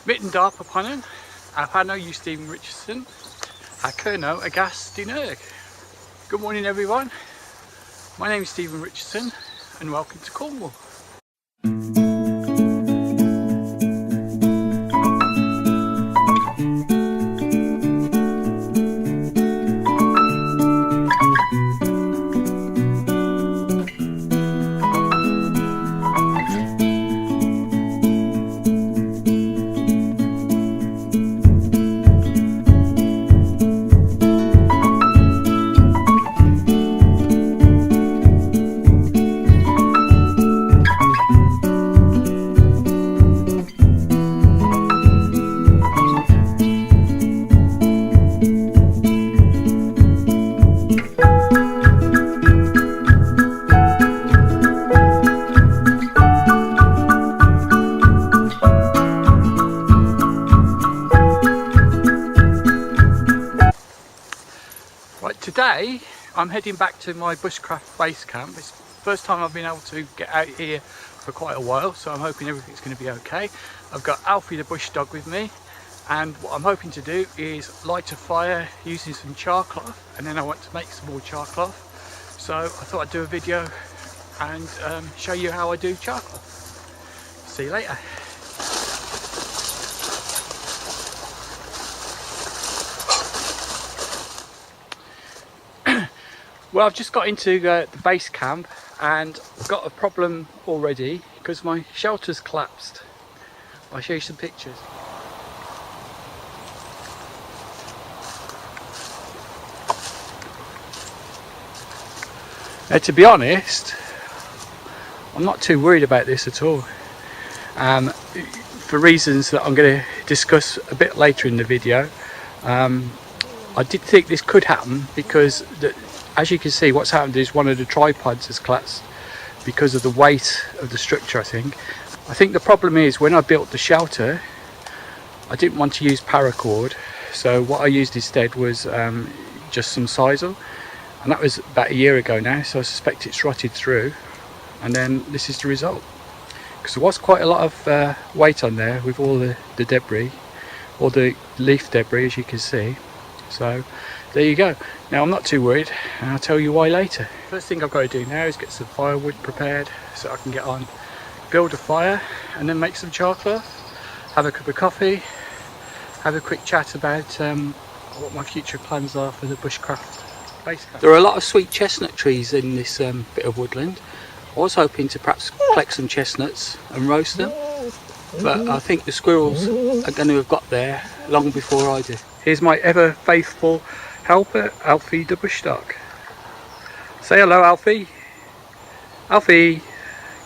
Mitten darp upon him, Alfano you Stephen Richardson, Kerno Agas Dinurg. Good morning everyone, my name is Stephen Richardson and welcome to Cornwall. Today I'm heading back to my bushcraft base camp. It's the first time I've been able to get out here for quite a while, so I'm hoping everything's going to be okay. I've got Alfie the bush dog with me, and what I'm hoping to do is light a fire using some charcloth, and then I want to make some more charcloth. So I thought I'd do a video and show you how I do charcloth. See you later. Well, I've just got into the base camp and got a problem already because my shelter's collapsed. I'll show you some pictures. Now, to be honest, I'm not too worried about this at all, for reasons that I'm going to discuss a bit later in the video. I did think this could happen because as you can see, what's happened is one of the tripods has collapsed because of the weight of the structure. I think the problem is when I built the shelter, I didn't want to use paracord, so what I used instead was just some sisal, and that was about a year ago now, so I suspect it's rotted through, and then this is the result. Because there was quite a lot of weight on there with all the debris, all the leaf debris, as you can see. So there you go. Now I'm not too worried, and I'll tell you why later. First thing I've got to do now is get some firewood prepared so I can get on, build a fire, and then make some charcloth, have a cup of coffee, have a quick chat about what my future plans are for the bushcraft base camp. There are a lot of sweet chestnut trees in this bit of woodland. I was hoping to perhaps collect some chestnuts and roast them, but I think the squirrels are going to have got there long before I do. Here's my ever faithful helper, Alfie the bush dog. Say hello, Alfie. Alfie,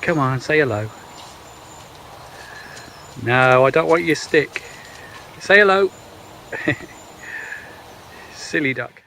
come on, say hello. No, I don't want your stick. Say hello. Silly duck.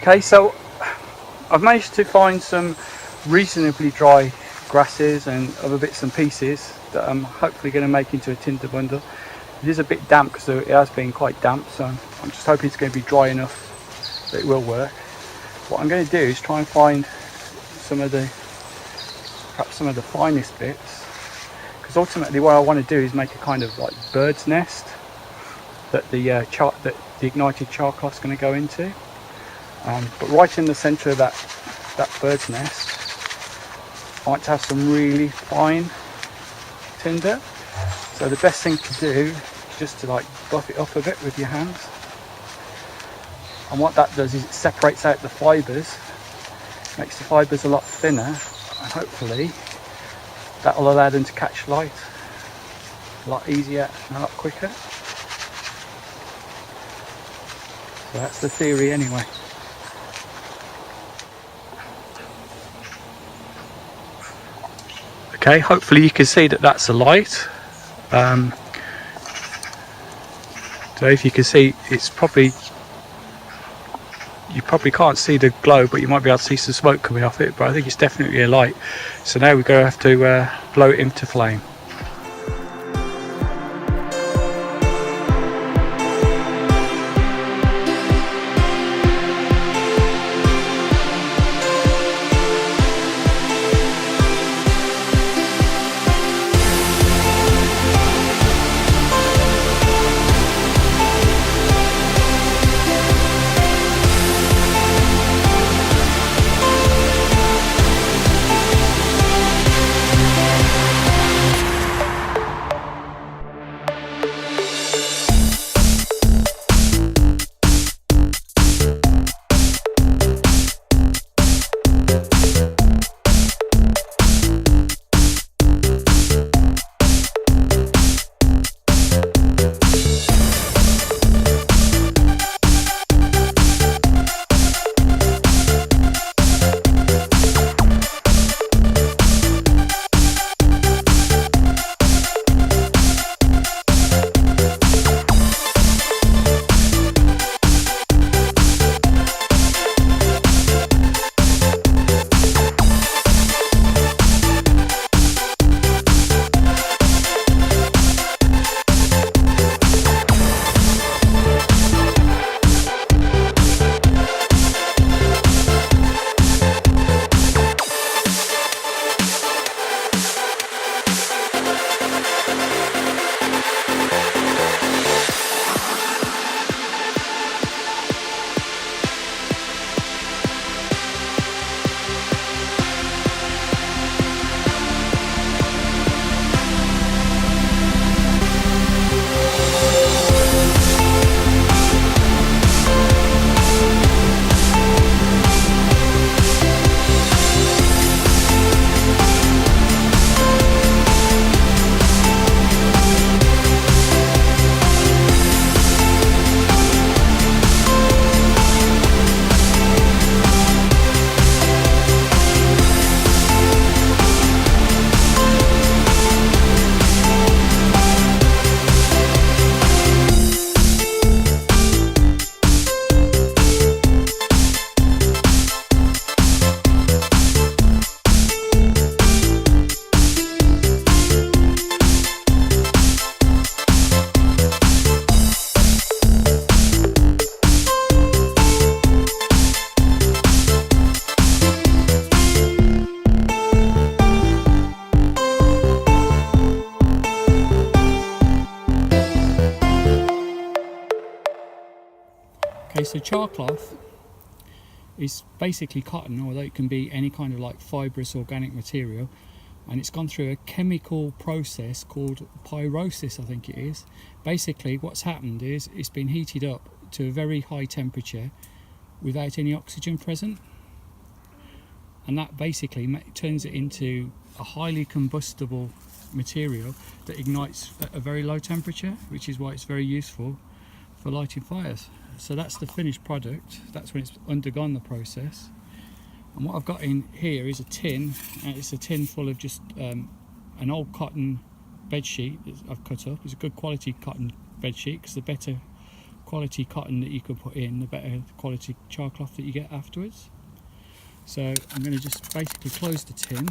Okay, so I've managed to find some reasonably dry grasses and other bits and pieces that I'm hopefully going to make into a tinder bundle. It is a bit damp because it has been quite damp, so I'm just hoping it's going to be dry enough that it will work. What I'm going to do is try and find perhaps some of the finest bits, because ultimately what I want to do is make a kind of like bird's nest that the ignited charcloth is going to go into. But right in the centre of that bird's nest, I want to have some really fine tinder. So the best thing to do is just to like buff it up a bit with your hands. And what that does is it separates out the fibres, makes the fibres a lot thinner, and hopefully that will allow them to catch light a lot easier and a lot quicker. So that's the theory anyway. Okay, hopefully you can see that that's a light. So if you can see, you probably can't see the glow, but you might be able to see some smoke coming off it, but I think it's definitely a light. So now we're going to have to blow it into flame. Okay, so charcloth is basically cotton, although it can be any kind of like fibrous organic material, and it's gone through a chemical process called pyrosis, I think it is. Basically what's happened is it's been heated up to a very high temperature without any oxygen present, and that basically turns it into a highly combustible material that ignites at a very low temperature, which is why it's very useful for lighting fires. So that's the finished product, that's when it's undergone the process. And what I've got in here is a tin, and it's a tin full of just an old cotton bed sheet that I've cut up. It's a good quality cotton bed sheet, because the better quality cotton that you can put in, the better quality charcloth that you get afterwards. So I'm going to just basically close the tin.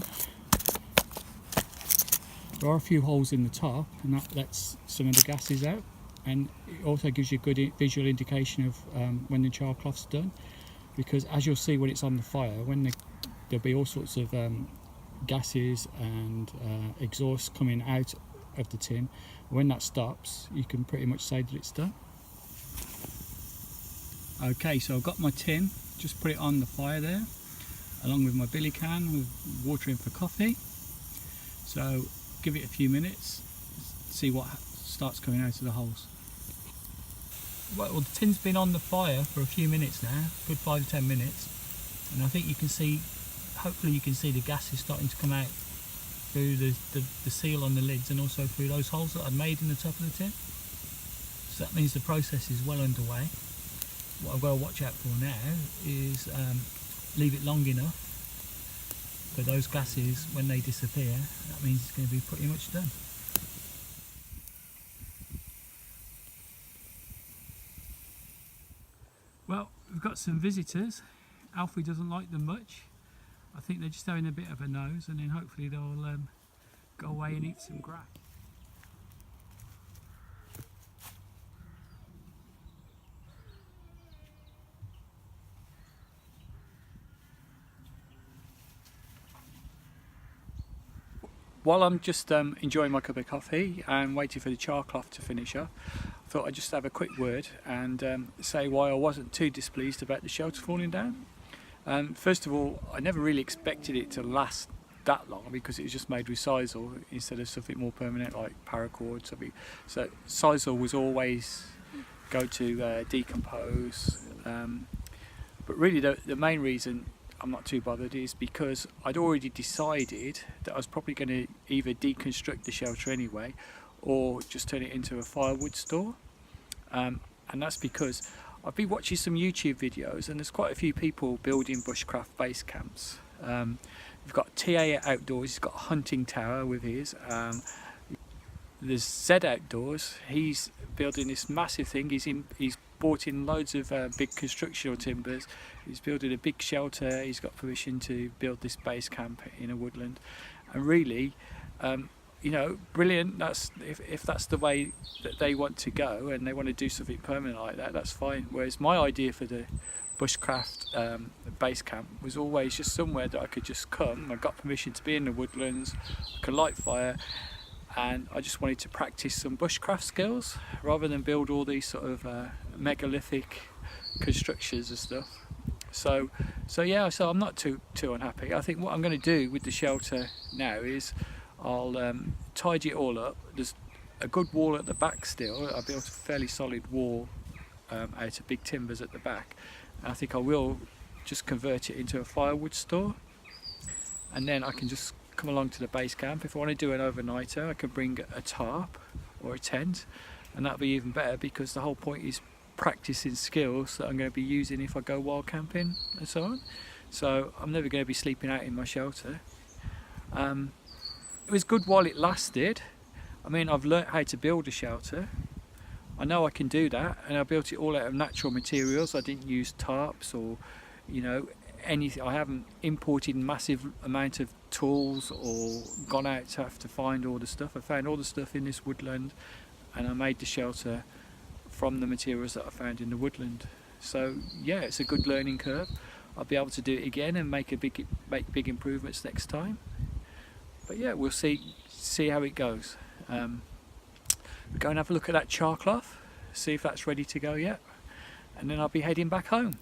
There are a few holes in the top, and that lets some of the gases out, and it also gives you a good visual indication of when the charcloth's done, because as you'll see when it's on the fire, there'll be all sorts of gases and exhaust coming out of the tin. When that stops, you can pretty much say that it's done. Okay, so I've got my tin, just put it on the fire there, along with my billy can with water in for coffee. So give it a few minutes, see what starts coming out of the holes. Well, the tin's been on the fire for a few minutes now, good 5 to 10 minutes, and I think you can see, hopefully you can see the gases starting to come out through the seal on the lids, and also through those holes that I've made in the top of the tin. So that means the process is well underway. What I've got to watch out for now is leave it long enough for those gases, when they disappear, that means it's going to be pretty much done. Well, we've got some visitors. Alfie doesn't like them much. I think they're just having a bit of a nose, and then hopefully they'll go away and eat some grass. While I'm just enjoying my cup of coffee and waiting for the charcloth to finish up, I thought I'd just have a quick word and say why I wasn't too displeased about the shelter falling down. First of all, I never really expected it to last that long, because it was just made with sisal instead of something more permanent like paracord. So sisal was always go to decompose, but really the main reason I'm not too bothered is because I'd already decided that I was probably going to either deconstruct the shelter anyway, or just turn it into a firewood store. And that's because I've been watching some YouTube videos, and there's quite a few people building bushcraft base camps. We've got TA Outdoors, he's got a hunting tower with his. There's Z Outdoors, he's building this massive thing. He's bought in loads of big constructional timbers. He's building a big shelter. He's got permission to build this base camp in a woodland, and really, you know, brilliant. That's if that's the way that they want to go, and they want to do something permanent like that, that's fine. Whereas my idea for the bushcraft base camp was always just somewhere that I could just come. I got permission to be in the woodlands, I could light fire, and I just wanted to practice some bushcraft skills rather than build all these sort of megalithic constructions and stuff. So I'm not too unhappy. I think what I'm going to do with the shelter now is I'll tidy it all up. There's a good wall at the back still. I built a fairly solid wall out of big timbers at the back. And I think I will just convert it into a firewood store, and then I can just come along to the base camp. If I want to do an overnighter, I can bring a tarp or a tent, and that'll be even better, because the whole point is practicing skills that I'm going to be using if I go wild camping and so on. So I'm never going to be sleeping out in my shelter. It was good while it lasted. I mean, I've learnt how to build a shelter. I know I can do that, and I built it all out of natural materials. I didn't use tarps or, you know, anything. I haven't imported massive amount of tools or gone out to have to find all the stuff. I found all the stuff in this woodland, and I made the shelter from the materials that I found in the woodland. So yeah, it's a good learning curve. I'll be able to do it again and make big improvements next time. But yeah, we'll see how it goes. Go and have a look at that charcloth, see if that's ready to go yet, and then I'll be heading back home.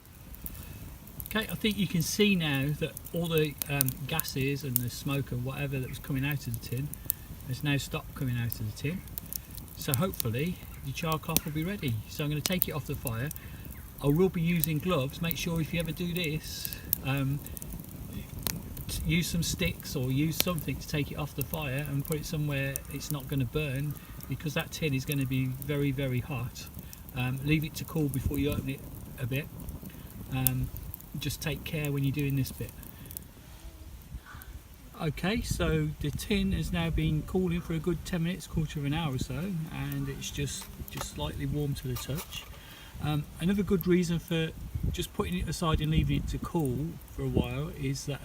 Okay, I think you can see now that all the gases and the smoke and whatever that was coming out of the tin has now stopped coming out of the tin. So hopefully the charcloth will be ready. So I'm going to take it off the fire. I will be using gloves. Make sure if you ever do this, use some sticks or use something to take it off the fire and put it somewhere it's not going to burn, because that tin is going to be very, very hot. Leave it to cool before you open it a bit. Just take care when you're doing this bit. Okay, so the tin has now been cooling for a good 10 minutes, quarter of an hour or so, and it's just slightly warm to the touch. Another good reason for just putting it aside and leaving it to cool for a while is that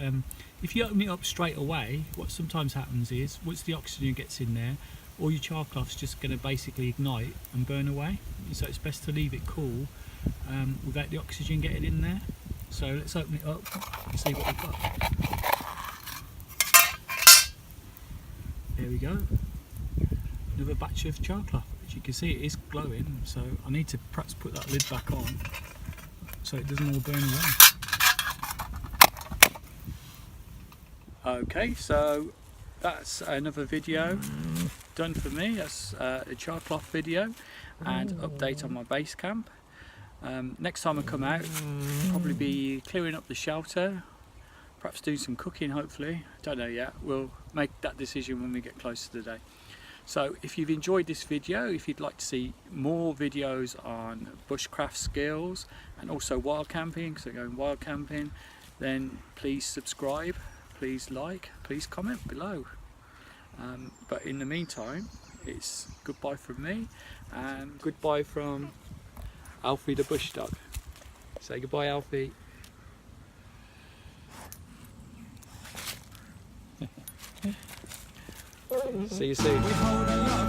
if you open it up straight away, what sometimes happens is once the oxygen gets in there, all your charcloth's just going to basically ignite and burn away. So it's best to leave it cool without the oxygen getting in there. So let's open it up and see what we've got. There we go. Another batch of charcloth. As you can see, it is glowing, so I need to perhaps put that lid back on so it doesn't all burn away. Okay, so that's another video done for me. That's a charcloth video and update on my base camp. Next time I come out, I'll probably be clearing up the shelter, perhaps doing some cooking hopefully, don't know yet. We'll make that decision when we get closer to the day. So if you've enjoyed this video, if you'd like to see more videos on bushcraft skills and also wild camping, so going wild camping, then please subscribe, please like, please comment below. But in the meantime, it's goodbye from me and goodbye from Alfie the bush dog. Say goodbye, Alfie. See you soon.